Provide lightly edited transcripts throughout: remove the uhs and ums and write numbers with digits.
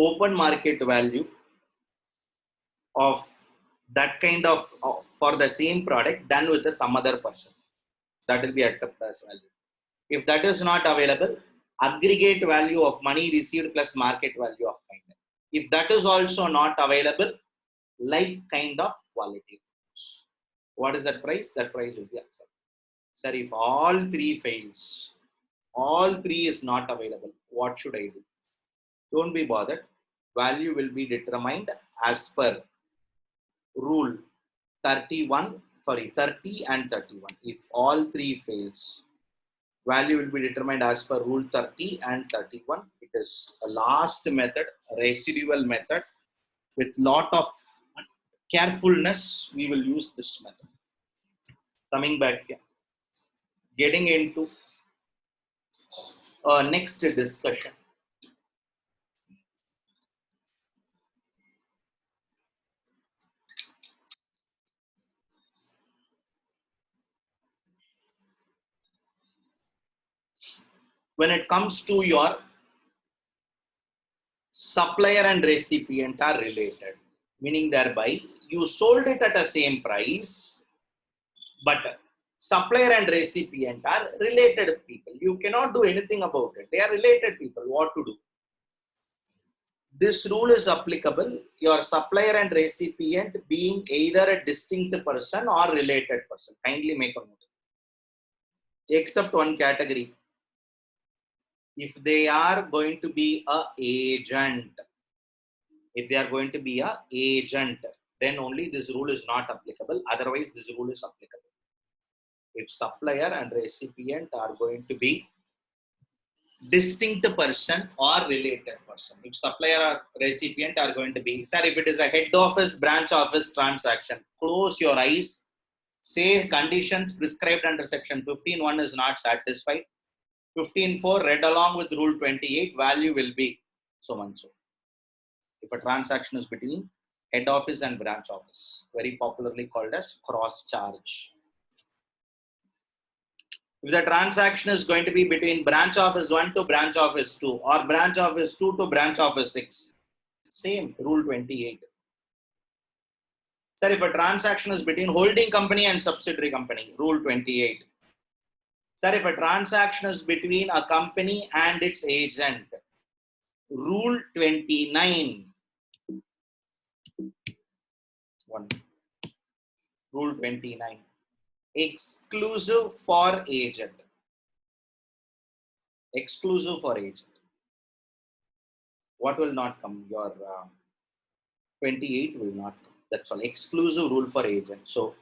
open market value of that kind of for the same product done with some other person, that will be accepted as value. If that is not available, aggregate value of money received plus market value of kind. If that is also not available, like kind of quality. What is that price? That price will be accepted. Sir, if all three fails, all three is not available, what should I do? Don't be bothered. Value will be determined as per rule 30 and 31. If all three fails, value will be determined as per rule 30 and 31. It is a last method, a residual method. With lot of carefulness, we will use this method. Coming back here, getting into next discussion. When it comes to your supplier and recipient are related, meaning thereby you sold it at the same price, but supplier and recipient are related people. You cannot do anything about it. They are related people. What to do? This rule is applicable. Your supplier and recipient being either a distinct person or related person. Kindly make a note. Except one category. If they are going to be an agent, then only this rule is not applicable. Otherwise, this rule is applicable. If supplier and recipient are going to be distinct person or related person, if supplier or recipient are going to be, sir, if it is a head office, branch office transaction, close your eyes, say conditions prescribed under section 15.1 is not satisfied. 15.4 read along with rule 28, value will be so and so. If a transaction is between head office and branch office, very popularly called as cross charge. If the transaction is going to be between branch office 1 to branch office 2 or branch office 2 to branch office 6, same rule 28. Sir, if a transaction is between holding company and subsidiary company, rule 28. Sir, if a transaction is between a company and its agent, rule 29. Rule 29. Exclusive for agent. Exclusive for agent. What will not come? Your 28 will not come. That's all. Exclusive rule for agent. So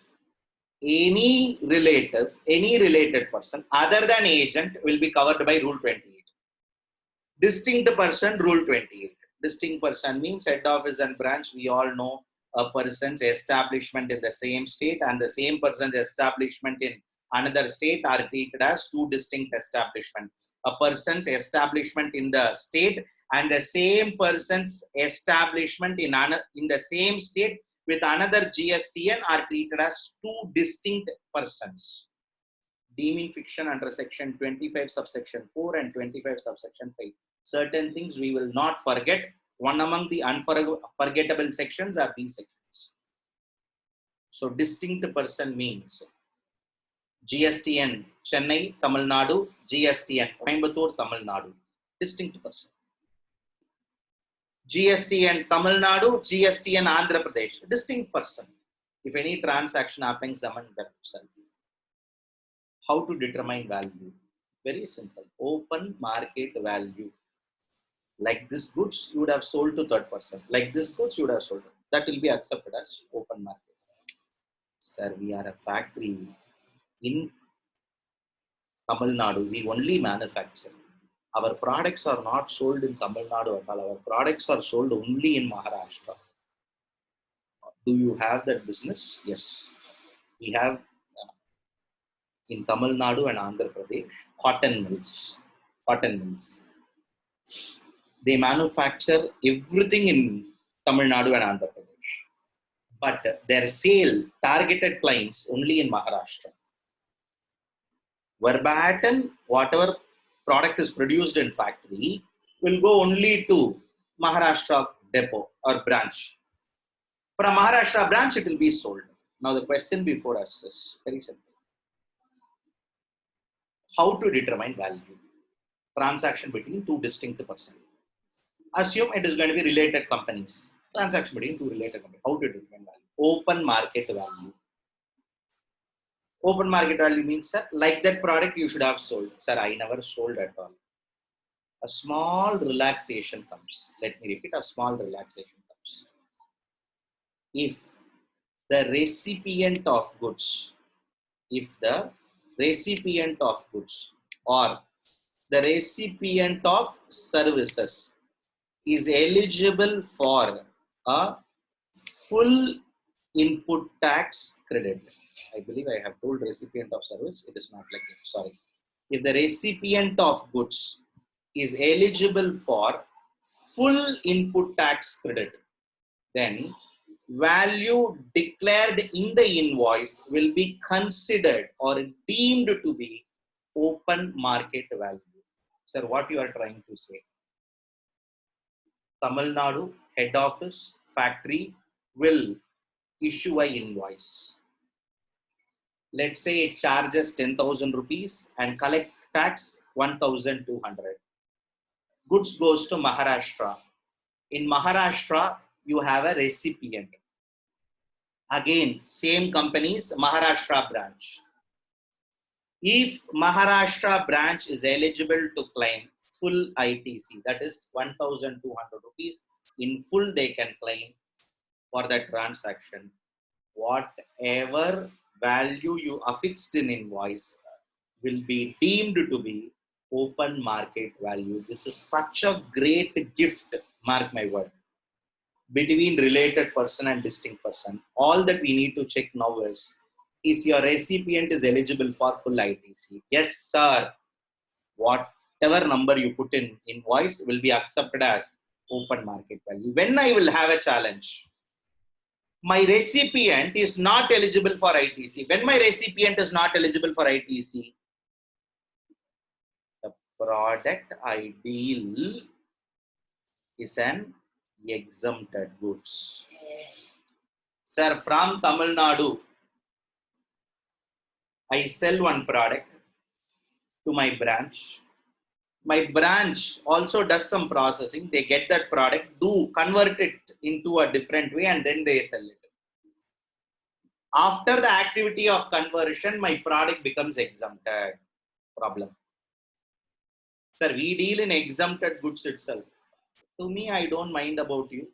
any related person other than agent will be covered by rule 28. Distinct person, rule 28. Distinct person means head office and branch. We all know a person's establishment in the same state and the same person's establishment in another state are treated as two distinct establishments. A person's establishment in the state and the same person's establishment in the same state with another GSTN are treated as two distinct persons. Deeming fiction under section 25 subsection 4 and 25 subsection 5. Certain things we will not forget. One among the unforgettable sections are these sections. So distinct person means GSTN Chennai, Tamil Nadu, GSTN Coimbatore, Tamil Nadu. Distinct person. GSTN Tamil Nadu, GSTN Andhra Pradesh. Distinct person. If any transaction happens among themselves. How to determine value? Very simple. Open market value. Like this goods, you would have sold to third person. Like this goods, you would have sold. That will be accepted as open market. Sir, we are a factory in Tamil Nadu. We only manufacture. Our products are not sold in Tamil Nadu at all. Our products are sold only in Maharashtra. Do you have that business? Yes. We have in Tamil Nadu and Andhra Pradesh, cotton mills. They manufacture everything in Tamil Nadu and Andhra Pradesh. But their sale targeted clients only in Maharashtra. Verbatim, whatever product is produced in factory will go only to Maharashtra depot or branch. From Maharashtra branch, it will be sold. Now the question before us is very simple. How to determine value? Transaction between two distinct persons. Assume it is going to be related companies. Transaction between two related companies. How to determine value? Open market value. Open market value means, sir, like that product you should have sold. Sir, I never sold at all. A small relaxation comes. Let me repeat, a small relaxation comes. If the recipient of goods, or the recipient of services is eligible for a full input tax credit. I believe I have told recipient of service. It is not like that. Sorry. If the recipient of goods is eligible for full input tax credit, then value declared in the invoice will be considered or deemed to be open market value. Sir, what you are trying to say? Tamil Nadu head office factory will issue an invoice. Let's say it charges 10,000 rupees and collect tax 1,200. Goods goes to Maharashtra. In Maharashtra, you have a recipient. Again, same company's Maharashtra branch. If Maharashtra branch is eligible to claim full ITC, that is 1,200 rupees, in full they can claim for that transaction. Whatever value you affixed in invoice will be deemed to be open market value. This is such a great gift, mark my word, between related person and distinct person. All that we need to check now is your recipient is eligible for full ITC? Yes, sir. Whatever number you put in invoice will be accepted as open market value. When I will have a challenge, my recipient is not eligible for ITC. When my recipient is not eligible for ITC, the product I deal is an exempted goods. Sir, from Tamil Nadu, I sell one product to my branch. My branch also does some processing. They get that product, convert it into a different way, and then they sell it. After the activity of conversion, my product becomes exempted. Problem. Sir, we deal in exempted goods itself. To me, I don't mind about you.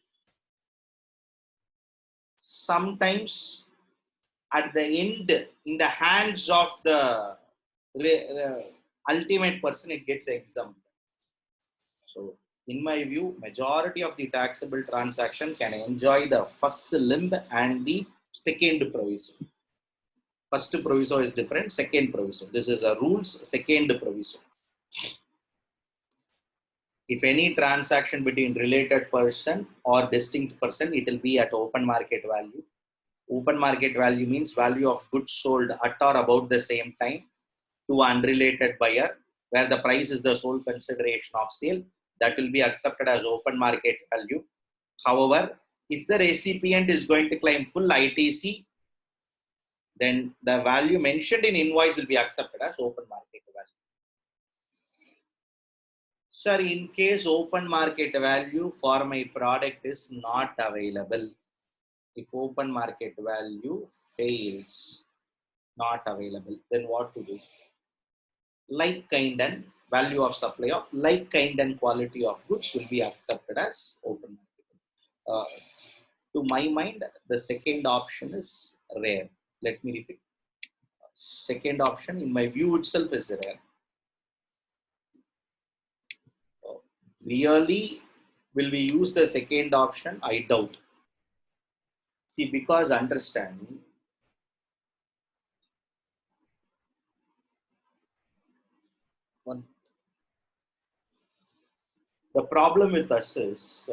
Sometimes at the end, in the hands of the ultimate person, it gets exempt. So, in my view, majority of the taxable transaction can enjoy the first limb and the second proviso. First proviso is different, second proviso. This is a rules, second proviso. If any transaction between related person or distinct person, it will be at open market value. Open market value means value of goods sold at or about the same time to unrelated buyer, where the price is the sole consideration of sale. That will be accepted as open market value. However, if the recipient is going to claim full ITC, then the value mentioned in invoice will be accepted as open market value. Sir, in case open market value for my product is not available, if open market value fails, not available, then what to do? Like kind and value of supply of like kind and quality of goods will be accepted as open market. To my mind, the second option is rare. Let me repeat. Second option, in my view itself, is rare. Really, will we use the second option? I doubt. See, because understand, the problem with us is,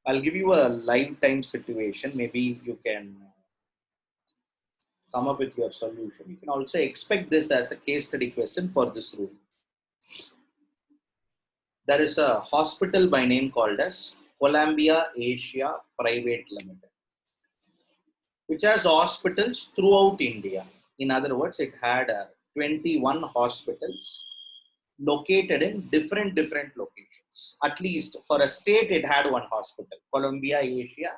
I'll give you a lifetime situation. Maybe you can come up with your solution. You can also expect this as a case study question for this rule. there is a hospital by name called as Columbia Asia Private Limited, which has hospitals throughout India. In other words, it had 21 hospitals located in different locations. At least for a state, it had one hospital, Columbia Asia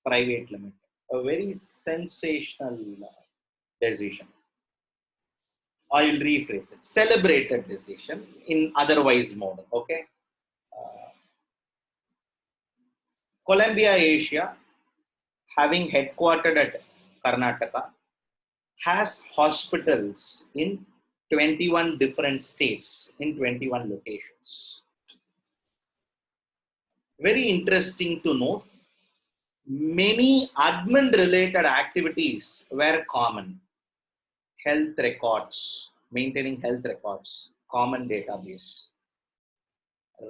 Private Limited. A very sensational decision. I will rephrase it. Celebrated decision in otherwise mode. Okay. Columbia Asia, having headquartered at Karnataka, has hospitals in 21 different states, in 21 locations. Very interesting to note, many admin related activities were common. Health records, maintaining health records, common database.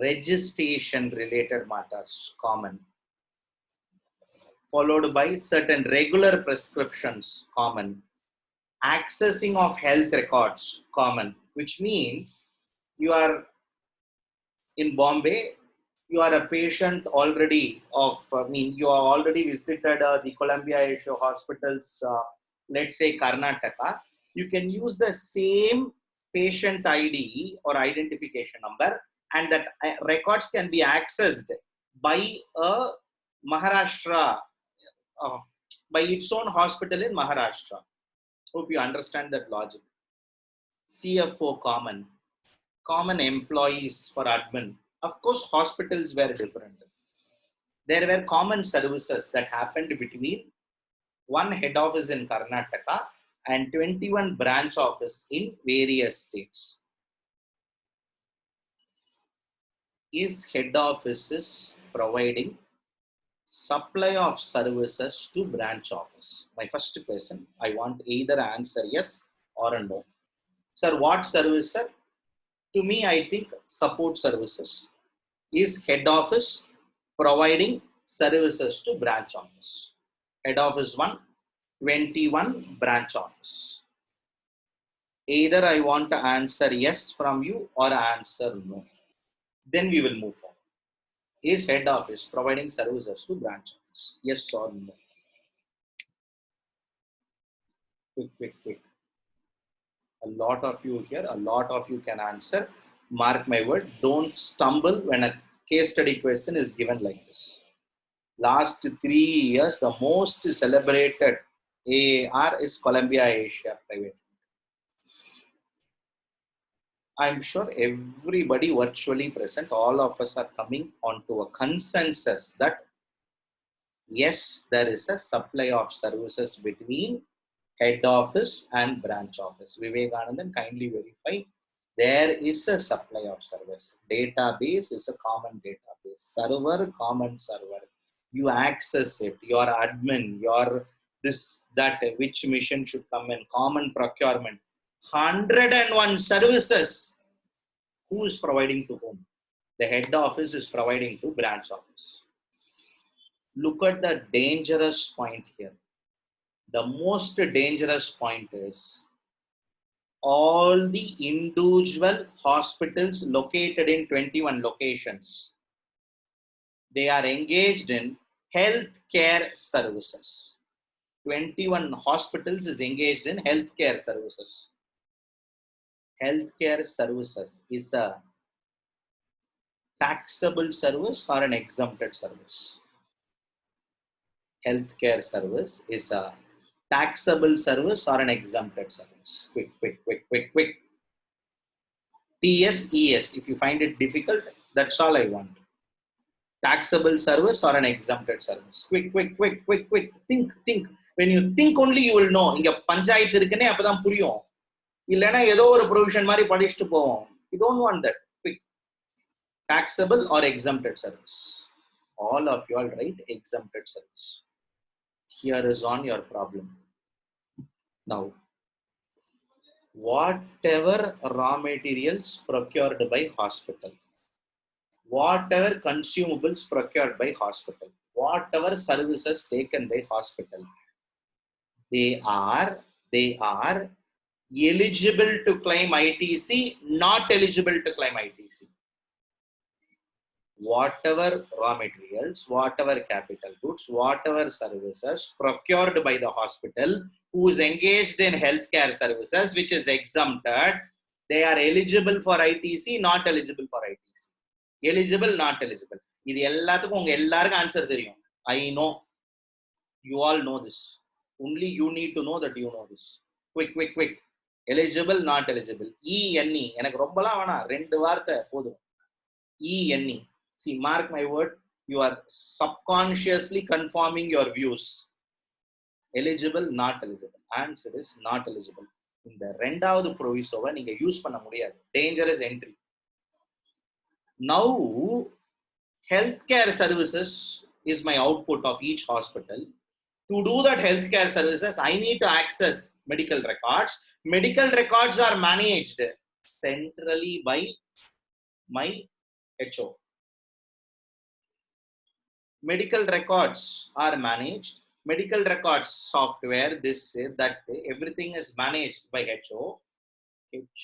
Registration related matters, common. Followed by certain regular prescriptions, common. Accessing of health records, common, which means you are in Bombay, you are a patient already of, you are already visited the Columbia Asia hospitals, let's say Karnataka, you can use the same patient ID or identification number, and that records can be accessed by a Maharashtra, by its own hospital in Maharashtra. Hope you understand that logic. CFO common, common employees for admin. Of course, hospitals were different. There were common services that happened between one head office in Karnataka and 21 branch office in various states. Is head offices providing supply of services to branch office? My first question, I want either answer yes or a no. Sir, what service, sir? To me, I think support services. Is head office providing services to branch office? Head office 1, 21 branch office. Either I want to answer yes from you or answer no. Then we will move forward. Is head office providing services to branch office? Yes or no? Quick. A lot of you here, a lot of you can answer. Mark my word, don't stumble when a case study question is given like this. Last 3 years, the most celebrated AAR is Columbia Asia Private. I'm sure everybody virtually present, all of us are coming onto a consensus that yes, there is a supply of services between head office and branch office. Vivekanandan, kindly verify. There is a supply of service. Database is a common database. Server, common server. You access it. Your admin, your this, that, which mission should come in. Common procurement. 101 services. Who is providing to whom? The head office is providing to branch office. Look at the dangerous point here. The most dangerous point is all the individual hospitals located in 21 locations, they are engaged in healthcare services. 21 hospitals is engaged in healthcare services. Healthcare services is a taxable service or an exempted service? Healthcare service is a taxable service or an exempted service? Quick. TS, ES. If you find it difficult, that's all I want. Taxable service or an exempted service? Quick. Think. When you think only, you will know. Inga panchayat irukane appadhaan puriyum. Illana edho oru provision mari padishittu povom. You don't want that. Quick. Taxable or exempted service? All of you all write exempted service. Here is on your problem. Now, whatever raw materials procured by hospital, whatever consumables procured by hospital, whatever services taken by hospital, they are eligible to claim ITC, not eligible to claim ITC. whatever raw materials, whatever capital goods, whatever services procured by the hospital who is engaged in healthcare services, which is exempted, they are eligible for ITC, not eligible for ITC. Eligible, not eligible. இது எல்லாத்துக்கும் உங்க எல்லாருக்கும் answer தெரியும். I know. You all know this. Only you need to know that you know this. Quick. Eligible, not eligible. E-N-E. எனக்கு ரொம்பலாம் வேணாம். 2 வார்த்தை போதும். E-N-E. See, mark my word. You are subconsciously confirming your views. Eligible, not eligible. Answer is not eligible. இந்த ரெண்டாவது ப்ரோவிசோவை நீங்க use பண்ண முடியாது. Dangerous entry. Now, healthcare services is my output of each hospital. To do that healthcare services, I need to access medical records. Medical records are managed centrally by my HO. Medical records are managed. Medical records software, this, that, everything is managed by HO.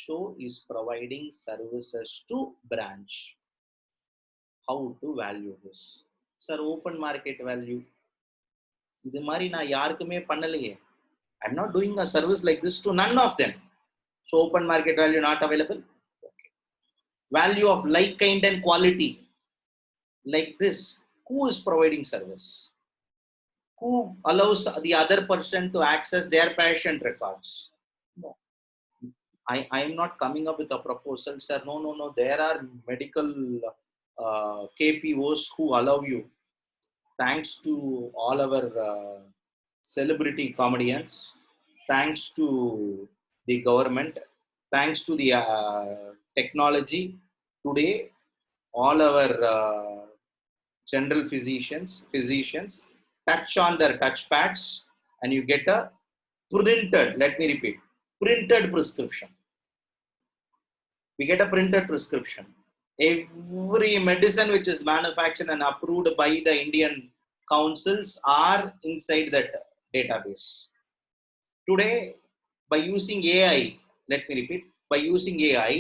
HO is providing services to branch. How to value this? Sir, open market value. இது மாதிரி நான் யாருக்குமே பண்ணலையே. I'm not doing a service like this to none of them. So open market value not available. Okay. Value of like, kind and quality. Like this. Who is providing service? Who allows the other person to access their patient records? No. I am not coming up with a proposal, sir. No. There are medical KPOs who allow you. Thanks to all our celebrity comedians, thanks to the government, thanks to the technology, today all our general physicians touch on their touchpads and you get a printed, let me repeat, printed prescription. We get a printed prescription. Every medicine which is manufactured and approved by the Indian councils are inside that database. Today, by using AI, let me repeat, by using AI,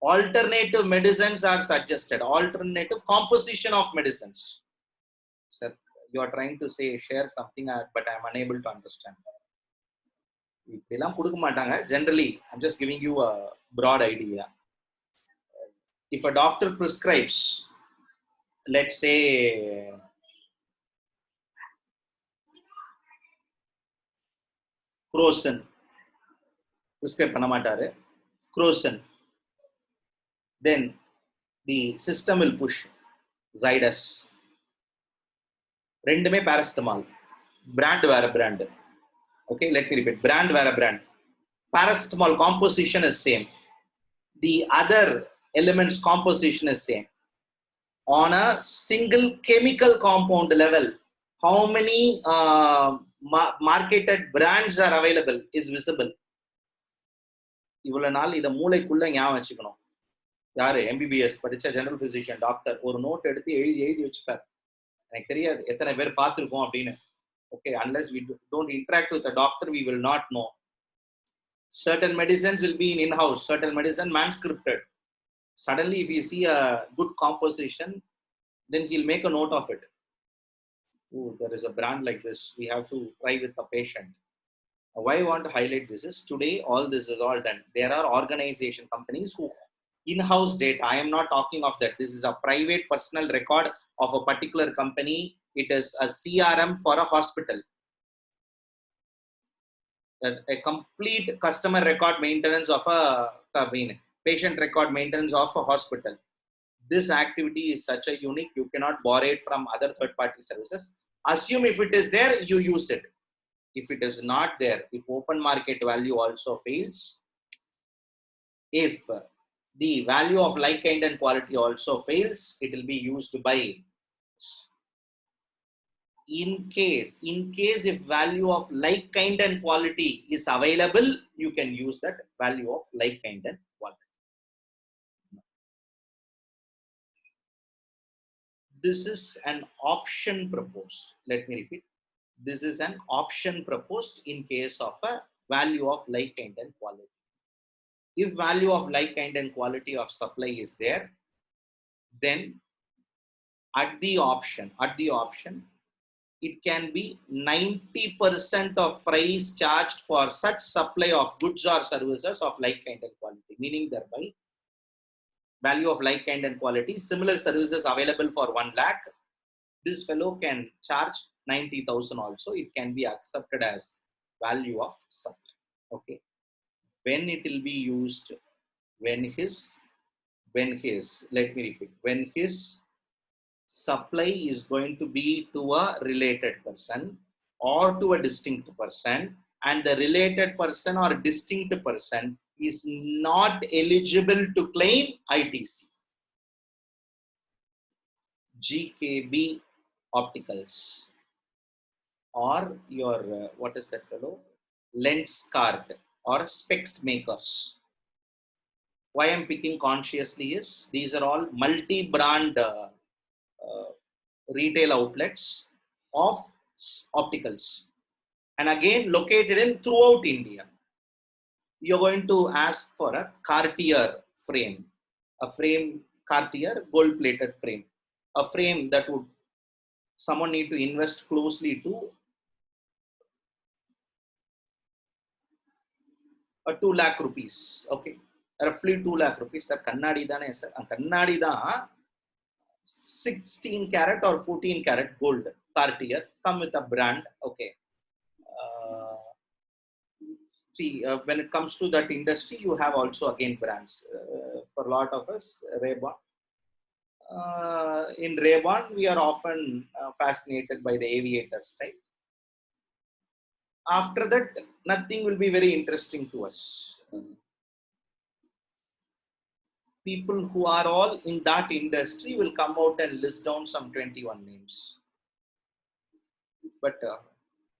alternative medicines are suggested, alternative composition of medicines. Sir, you are trying to say, share something, but I am unable to understand. Generally, I'm just giving you a broad idea. If a doctor prescribes, let's say, Crocin, prescribe panamaatare, Crocin, then the system will push Zydus. Rendume paracetamol, brand vara brand. Okay, let me repeat, brand vara brand. Paracetamol composition is same. The other elements composition is same. On a single chemical compound level, how many marketed brands are available is visible. இவ்வளவு நாள் இதை மூளைக்குள்ள ஞாபகம் வச்சுக்கணும். யாரு MBBS படிச்ச general physician doctor ஒரு note எடுத்து எழுதி வச்சுப்பார். எனக்கு தெரியாது எத்தனை பேர் பார்த்திருக்கோம் அப்படின்னு. Okay, unless we don't interact with the doctor, we will not know. Certain medicines will be in-house, certain medicine man-scripted. Suddenly, if you see a good composition, then he'll make a note of it. Oh, there is a brand like this. We have to try with the patient. Why I want to highlight this is today, all this is all done. There are organization companies who in-house data. I am not talking of that. This is a private personal record of a particular company. It is a CRM for a hospital. A complete customer record maintenance of a patient record maintenance of a hospital. This activity is such a unique, you cannot borrow it from other third-party services. Assume if it is there, you use it. If it is not there, if open market value also fails, if the value of like, kind and quality also fails, it will be used by. In case if value of like, kind and quality is available, you can use that value of like, kind and quality. This is an option proposed. Let me repeat. This is an option proposed in case of a value of like, kind and quality. If value of like, kind and quality of supply is there, then at the option, it can be 90% of price charged for such supply of goods or services of like kind and quality, meaning thereby value of like kind and quality, similar services available for 1 lakh. This fellow can charge 90,000 also. It can be accepted as value of supply. Okay. When it will be used, when his, let me repeat, when his supply is going to be to a related person or to a distinct person, and the related person or distinct person is not eligible to claim ITC. GKB Opticals or your what is that fellow, Lenskart or specs makers. Why I'm picking consciously is these are all multi-brand retail outlets of opticals, and again located in throughout India. You're going to ask for a Cartier frame, a frame, Cartier gold plated frame, a frame that would someone need to invest closely to a 2 lakh rupees. Okay, roughly 2 lakh rupees. Sir, Kannadi dane sir. Kannadi da 16 karat or 14 karat gold Cartier come with a brand. Okay. See, when it comes to that industry, you have also again brands. For a lot of us, Ray-Ban. In Ray-Ban, we are often fascinated by the aviator style. After that, nothing will be very interesting to us. People who are all in that industry will come out and list down some 21 names. But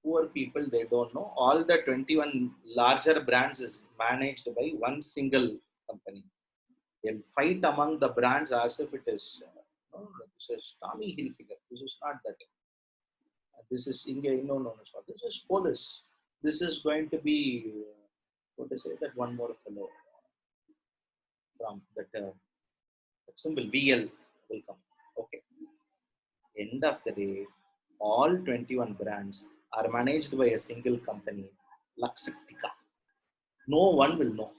poor people, they don't know. All the 21 larger brands is managed by one single company. They'll fight among the brands as if it is, this is Tommy Hilfiger. This is not that. This is India. No. This is Police. This is going to be, what to say, that one more fellow from that symbol VL will come. Okay. End of the day, all 21 brands are managed by a single company, Luxottica. No one will know.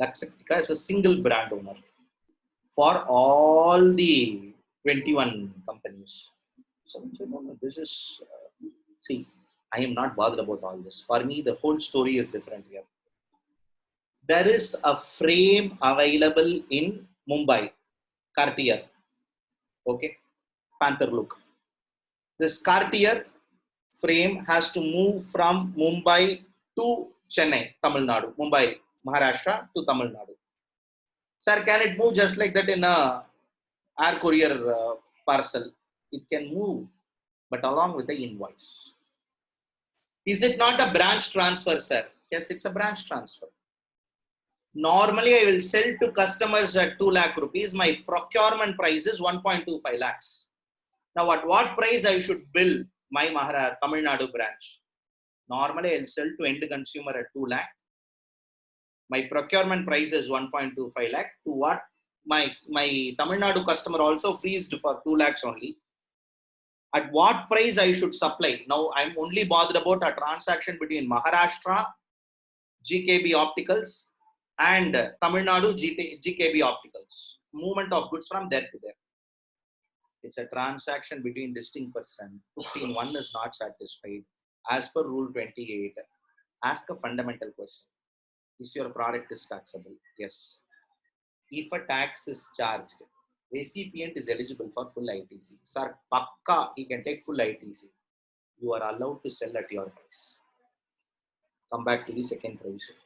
Luxottica is a single brand owner for all the 21 companies. So no, this is, see, I am not bothered about all this. For me, the whole story is different here. There is a frame available in Mumbai, Cartier. Okay, Panther look. This Cartier frame has to move from Mumbai to Chennai, Tamil Nadu. Mumbai, Maharashtra to Tamil Nadu. Sir, can it move just like that in a air courier parcel? It can move, but along with the invoice. Is it not a branch transfer, sir? Yes, it's a branch transfer. Normally, I will sell to customers at 2 lakh rupees. My procurement price is 1.25 lakhs. Now, at what price I should bill my Tamil Nadu branch? Normally, I'll sell to end consumer at 2 lakh. My procurement price is 1.25 lakh. To what? My Tamil Nadu customer also freezed for 2 lakhs only. At what price I should supply? Now, I'm only bothered about a transaction between Maharashtra, GKB Opticals, and Tamil Nadu, GKB Opticals. Movement of goods from there to there. It's a transaction between distinct person. 15.1 is not satisfied. As per Rule 28, ask a fundamental question. Is your product is taxable? Yes. If a tax is charged, recipient is eligible for full ITC. Sir, pakka, he can take full ITC. You are allowed to sell at your price. Come back to the second provision.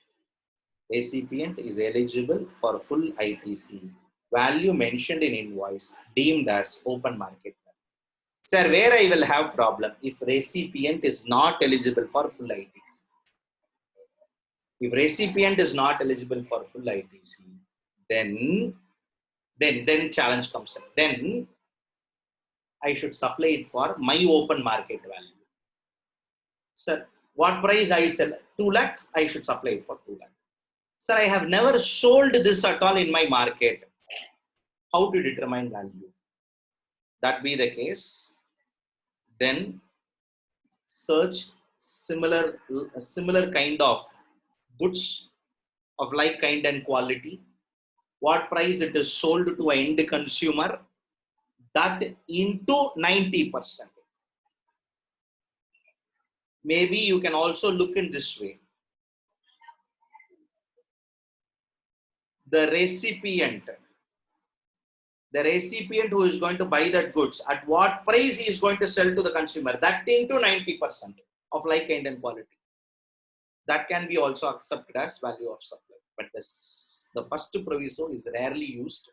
Recipient is eligible for full ITC. Value mentioned in invoice deemed as open market. Sir, where I will have problem if recipient is not eligible for full ITC. If recipient is not eligible for full ITC, then challenge comes in. Then I should supply it for my open market value. Sir, what price I sell? 2 lakh, I should supply it for 2 lakh. Sir, I have never sold this at all in my market. How to determine value? that be the case, then search similar kind of goods of like kind and quality, what price it is sold to an end consumer, that into 90%. Maybe you can also look in this way. The recipient who is going to buy that goods, at what price he is going to sell to the consumer, that into 90% of like kind and quality. That can be also accepted as value of supply. But the first proviso is rarely used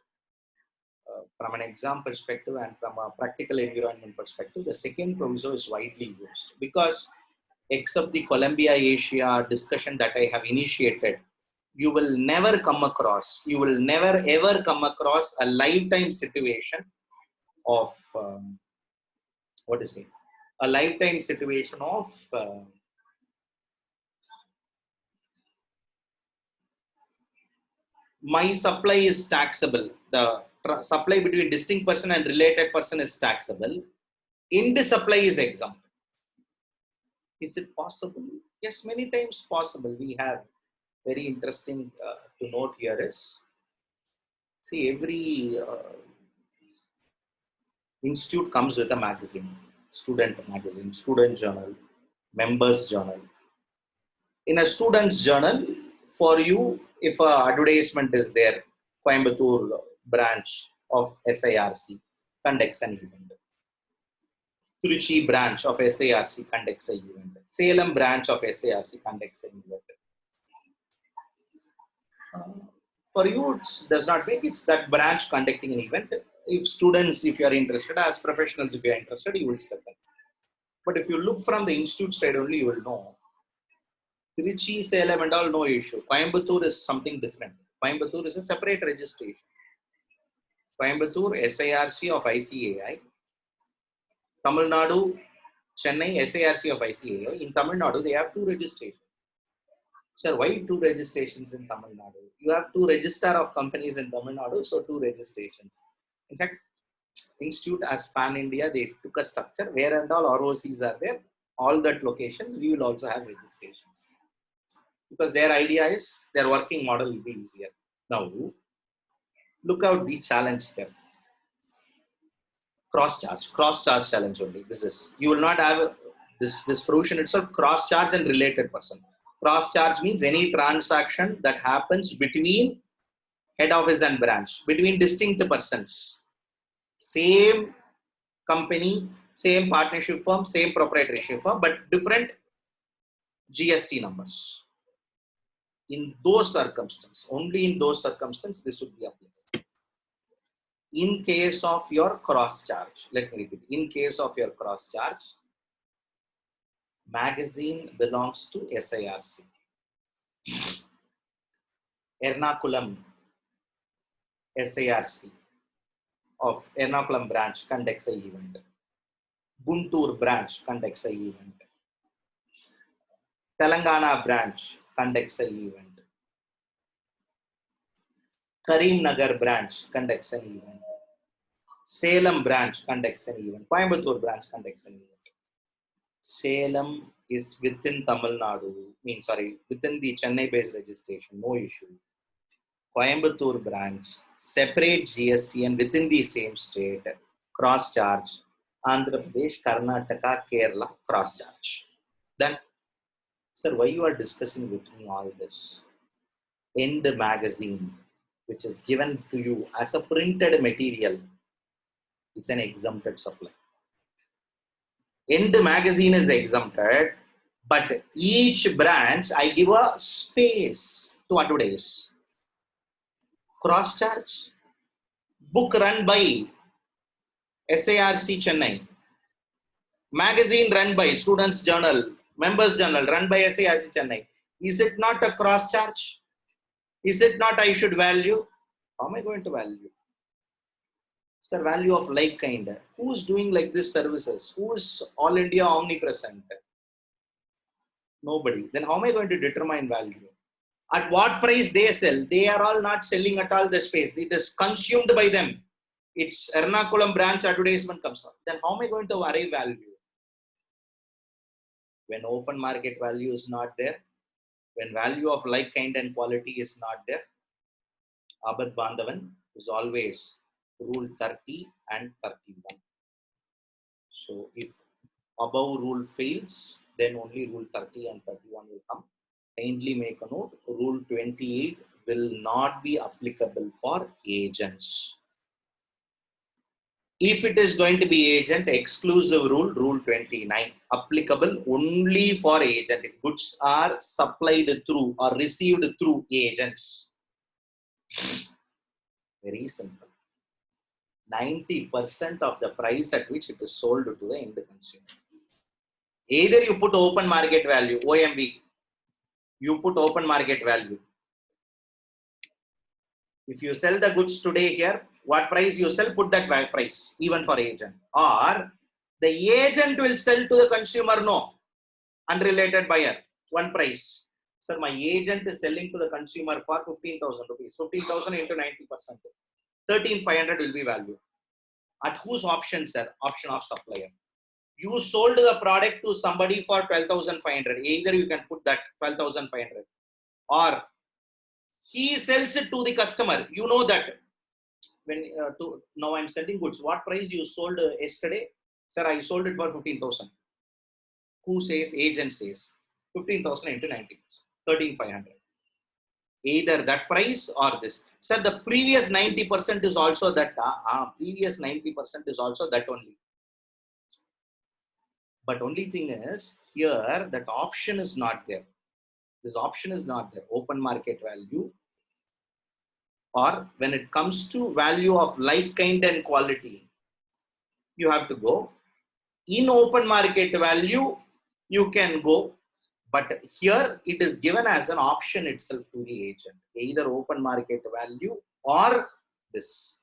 from an exam perspective and from a practical environment perspective. The second proviso is widely used because, except the Columbia Asia discussion that I have initiated, you will never ever come across a lifetime situation of my supply is taxable. The supply between distinct person and related person is taxable. End supply is exempt. Is it possible? Yes, many times possible. We have very interesting to note here is, see, every institute comes with a magazine, student journal, members journal. In a student's journal, for you, if a advertisement is there, Coimbatore branch of SIRC conducts an event. Trichy branch of SIRC conducts an event. Salem branch of SIRC conducts an event. For you, it does not make, it's that branch conducting an event. If students, if you are interested, as professionals, if you are interested, you will step in. But if you look from the institute side only, you will know. Trichy, Salem and all, no issue. Coimbatore is something different. Coimbatore is a separate registration. Coimbatore, SIRC of ICAI. Tamil Nadu, Chennai, SIRC of ICAI. In Tamil Nadu, they have two registrations. Sir, why two registrations in Tamil Nadu? You have two registrar of companies in Tamil Nadu, so two registrations. In fact, institute as pan-India, they took a structure where and all ROCs are there, all that locations, we will also have registrations. Because their idea is, their working model will be easier. Now, look out the challenge here. Cross-charge challenge only. This is, you will not have this provision itself, cross-charge and related person. Cross-charge means any transaction that happens between head office and branch, between distinct persons. Same company, same partnership firm, same proprietorship firm, but different GST numbers. In those circumstances, only in those circumstances, this would be applicable. In case of your cross-charge, let me repeat, in case of your cross-charge, magazine belongs to SIRC. Ernakulam SIRC of Ernakulam branch conducts an event. Guntur branch conducts an event. Telangana branch conducts an event. Karimnagar branch conducts an event. Salem branch conducts an event. Coimbatore branch conducts an event. Salem is within Tamil Nadu, within the Chennai-based registration, no issue. Coimbatore branch, separate GST and within the same state, cross-charge, Andhra Pradesh, Karnataka, Kerala, cross-charge. Then, sir, why you are discussing with me all this? End magazine, which is given to you as a printed material, is an exempted supply. End magazine is exempted, but each branch I give a space to advertise. Cross-charge, book run by SIRC Chennai, magazine run by Students Journal, Members Journal run by SIRC Chennai. Is it not a cross-charge? Is it not I should value? How am I going to value? Sir, value of like kind. Who is doing like this services? Who is all India omnipresent? Nobody. Then how am I going to determine value? At what price they sell? They are all not selling at all the space. It is consumed by them. its Ernakulam branch advertisement comes up, then how am I going to arrive value? When open market value is not there, when value of like, kind and quality is not there, Abad Bandhavan is always rule 30 and 31. So if above rule fails, then only rule 30 and 31 will come. Kindly make a note, rule 28 will not be applicable for agents. If it is going to be agent, exclusive rule, rule 29, applicable only for agent. If goods are supplied through or received through agents. Very simple. 90% of the price at which it is sold to the end consumer. Either you put open market value, OMV, you put open market value. If you sell the goods today here, what price you sell, put that price, even for agent. Or the agent will sell to the consumer, no, unrelated buyer, one price. Sir, my agent is selling to the consumer for 15,000 rupees. 15,000 into 90%. 13,500 will be value. At whose option, sir? Option of supplier. You sold the product to somebody for 12,500. Either you can put that 12,500 or he sells it to the customer. You know that when now I'm selling goods. What price you sold yesterday? Sir, I sold it for 15,000. Who says? Agent says 15,000 into 90, 13,500. Either that price or this. Sir, the previous 90% is also that. Previous 90% is also that only. But only thing is here that option is not there. This option is not there. Open market value, or when it comes to value of like, kind and quality, you have to go. In open market value, you can go, but here it is given as an option itself to the agent, either open market value or this.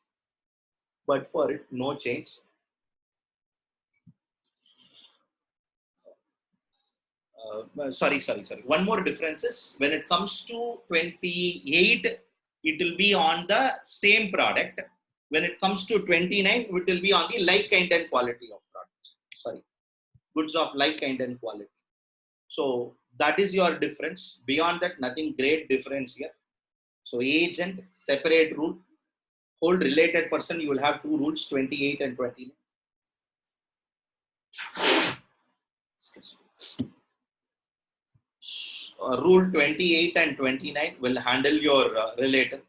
But for it, no change. Sorry. One more difference is when it comes to 28, it will be on the same product. When it comes to 29, it will be on the like, kind and quality of products. Sorry, goods of like, kind and quality. So that is your difference. Beyond that, nothing great difference here. So agent, separate rule. Hold related person, you will have two rules, 28 and 29. Rule 28 and 29 will handle your related.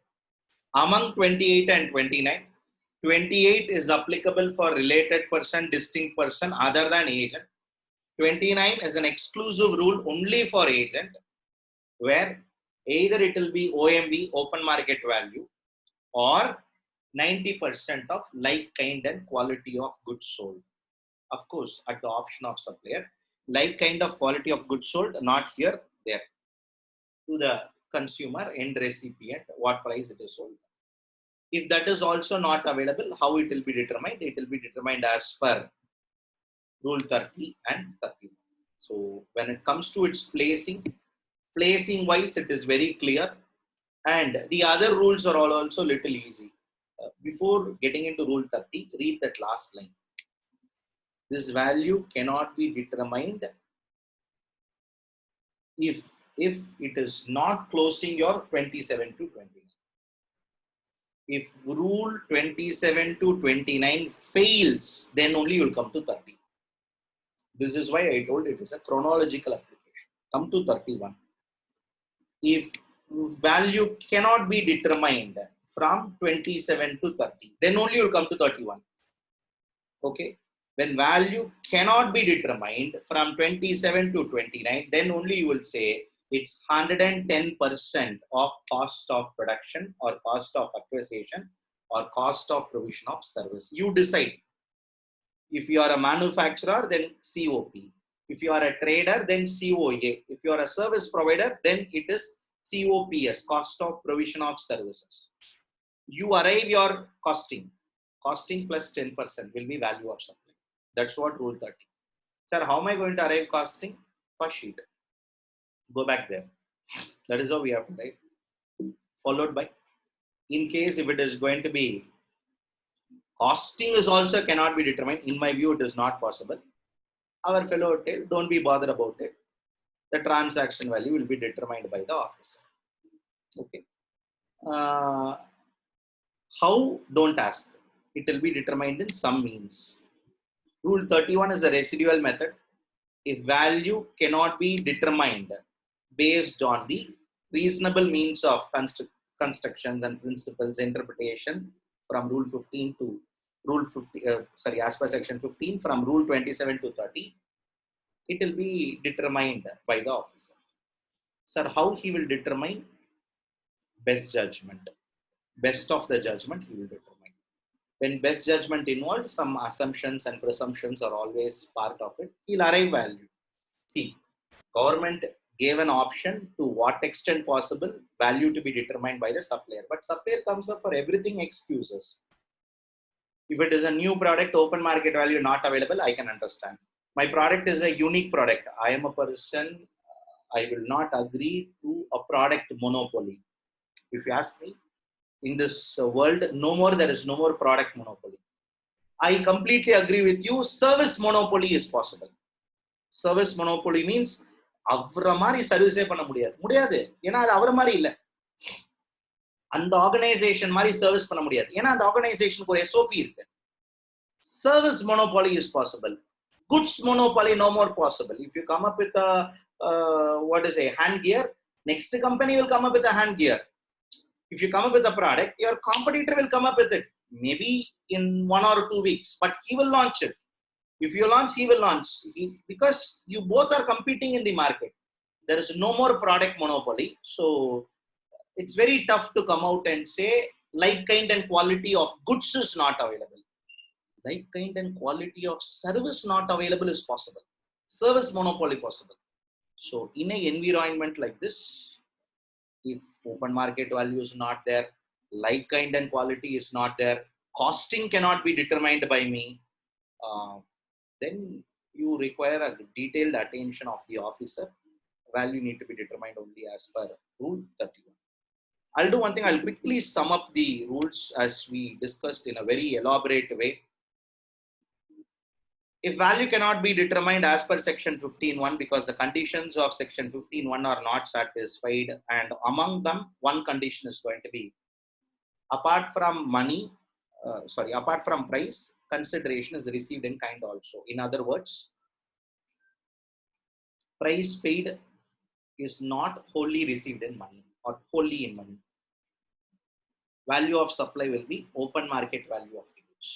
Among 28 and 29, 28 is applicable for related person, distinct person other than agent. 29 is an exclusive rule only for agent, where either it will be OMV, open market value, or 90% of like, kind and quality of goods sold. Of course, at the option of supplier, like, kind of quality of goods sold, not here, there. To the consumer, end recipient, what price it is sold. If that is also not available, how it will be determined? It will be determined as per rule 30 and 31. So when it comes to its placing wise, it is very clear. And the other rules are all also little easy. Before getting into rule 30, read that last line. This value cannot be determined if it is not closing your 27 to 29. If rule 27 to 29 fails, then only you will come to 30. This is why I told it is a chronological application. Come to 31. If value cannot be determined from 27 to 30, then only you will come to 31. Okay. When value cannot be determined from 27 to 29, then only you will say it's 110% of cost of production or cost of acquisition or cost of provision of service. You decide. If you are a manufacturer, then COP. If you are a trader, then COA. If you are a service provider, then it is COPS, cost of provision of services. You arrive your costing. Costing plus 10% will be value of supply. That's what rule 30. Sir, how am I going to arrive costing? First sheet. Go back there. That is how we have to write. Followed by, in case if it is going to be Costing is also cannot be determined. In my view, it is not possible. Our fellow would tell, don't be bothered about it. The transaction value will be determined by the officer. Okay. How? Don't ask. It will be determined in some means. Rule 31 is a residual method. If value cannot be determined based on the reasonable means of constructions and principles interpretation from rule 15 to rule 50, as per section 15, from rule 27 to 30, it will be determined by the officer. Sir, how he will determine? Best judgment. Best of the judgment he will determine. When best judgment involved, some assumptions and presumptions are always part of it. He'll arrive value. See, government gave an option to what extent possible value to be determined by the supplier. But supplier comes up for everything excuses. If it is a new product, open market value not available, I can understand. My product is a unique product. I am a person, I will not agree to a product monopoly. If you ask me, in this world, there is no more product monopoly. I completely agree with you. Service monopoly is possible. Service monopoly means அவர மாதிரி சர்வீஸே பண்ண முடியாது ஏன்னா அது அவர மாதிரி இல்ல. அந்த ஆர்கனைசேஷன் மாதிரி சர்வீஸ் பண்ண முடியாது ஏன்னா அந்த ஆர்கனைசேஷனுக்கு ஒரு SOP இருக்கு. Service monopoly is possible. Goods monopoly no more possible. If you come up with a hand gear, next company will come up with a hand gear. If you come up with a product, your competitor will come up with it. Maybe in 1 or 2 weeks, but he will launch it. If you launch, he will launch. Because you both are competing in the market. There is no more product monopoly. So it's very tough to come out and say like, kind and quality of goods is not available. Like, kind and quality of service not available is possible. Service monopoly possible. So in an environment like this, if open market value is not there, like, kind and quality is not there, costing cannot be determined by me, then you require a detailed attention of the officer. Value need to be determined only as per rule 31. I'll do one thing. I'll quickly sum up the rules as we discussed in a very elaborate way. If value cannot be determined as per section 15.1 because the conditions of section 15.1 are not satisfied, and among them one condition is going to be apart from price, consideration is received in kind also. In other words, price paid is not wholly received in money or wholly in money. Value of supply will be open market value of the goods,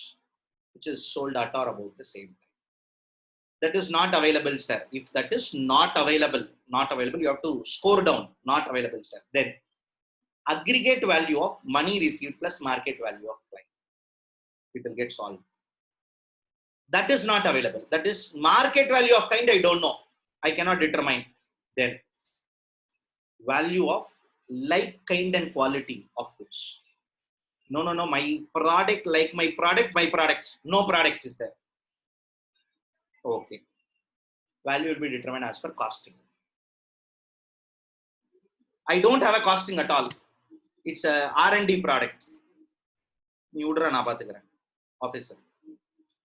which is sold at or about the same time. That is not available, sir. If that is not available, you have to score down, not available, sir. Then aggregate value of money received plus market value of client. It will get solved. That is not available. That is market value of kind, I don't know. I cannot determine. Then value of like, kind and quality of goods. No. My product, like my product. No product is there. Okay. Value will be determined as per costing. I don't have a costing at all. It's a R&D product. Officer.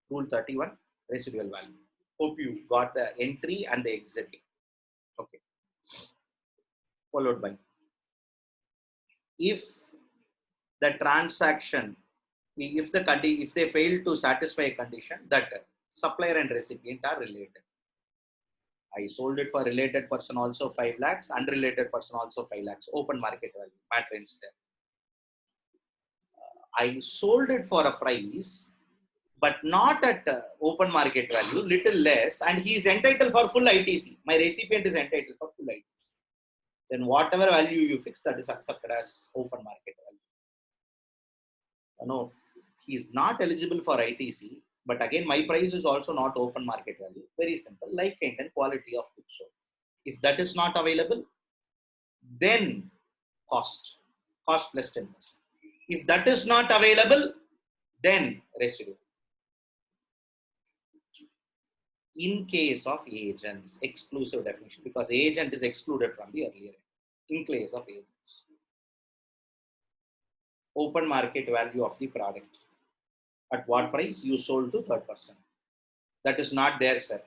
Rule 31, residual value. Hope you got the entry and the exit. Okay. Followed by, if the transaction, if they fail to satisfy a condition, that supplier and recipient are related. I sold it for related person also 5 lakhs, unrelated person also 5 lakhs. Open market value, matter instead. I sold it for a price, but not at open market value, little less, and he is entitled for full ITC. My recipient is entitled for full ITC. Then whatever value you fix, that is accepted as open market value. No, he is not eligible for ITC, but again, my price is also not open market value. Very simple, like, kind and quality of goods sold. If that is not available, then cost plus 10%. If that is not available, then residual. In case of agents, exclusive definition, because agent is excluded from the earlier. In case of agents, open market value of the products. At what price you sold to third person? That is not there, sir.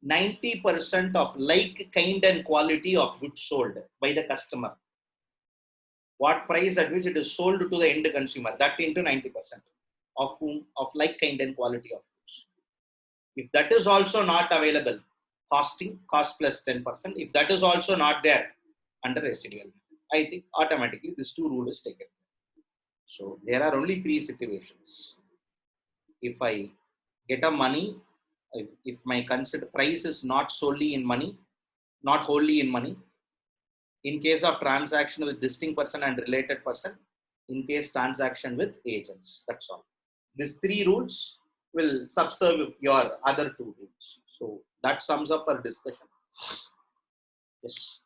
90% of like, kind and quality of goods sold by the customer. What price at which it is sold to the end consumer, that into 90% of whom, of like, kind and quality of goods. If that is also not available, costing, cost plus 10%, if that is also not there under residual, I think automatically this two rule is taken. So there are only three situations. If I get a money, if my consider price is not solely in money, not wholly in money, in case of transaction with distinct person and related person, in case transaction with agents, that's all. These three rules will subserve your other two rules. So that sums up our discussion. Yes.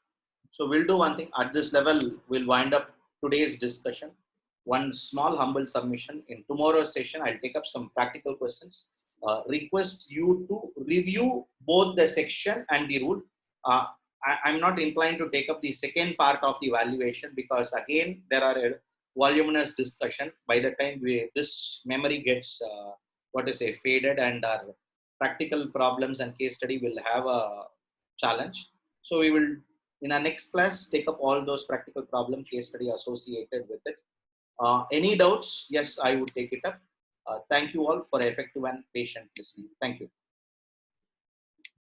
So we'll do one thing at this level. We'll wind up today's discussion. One small humble submission. In tomorrow's session, I'll take up some practical questions. Request you to review both the section and the rule. I'm not inclined to take up the second part of the evaluation because again, there are a voluminous discussion. By the time this memory gets, faded, and our practical problems and case study will have a challenge. So we will, in our next class, take up all those practical problem case study associated with it. Any doubts? Yes, I would take it up. Thank you all for effective and patient listening. Thank you.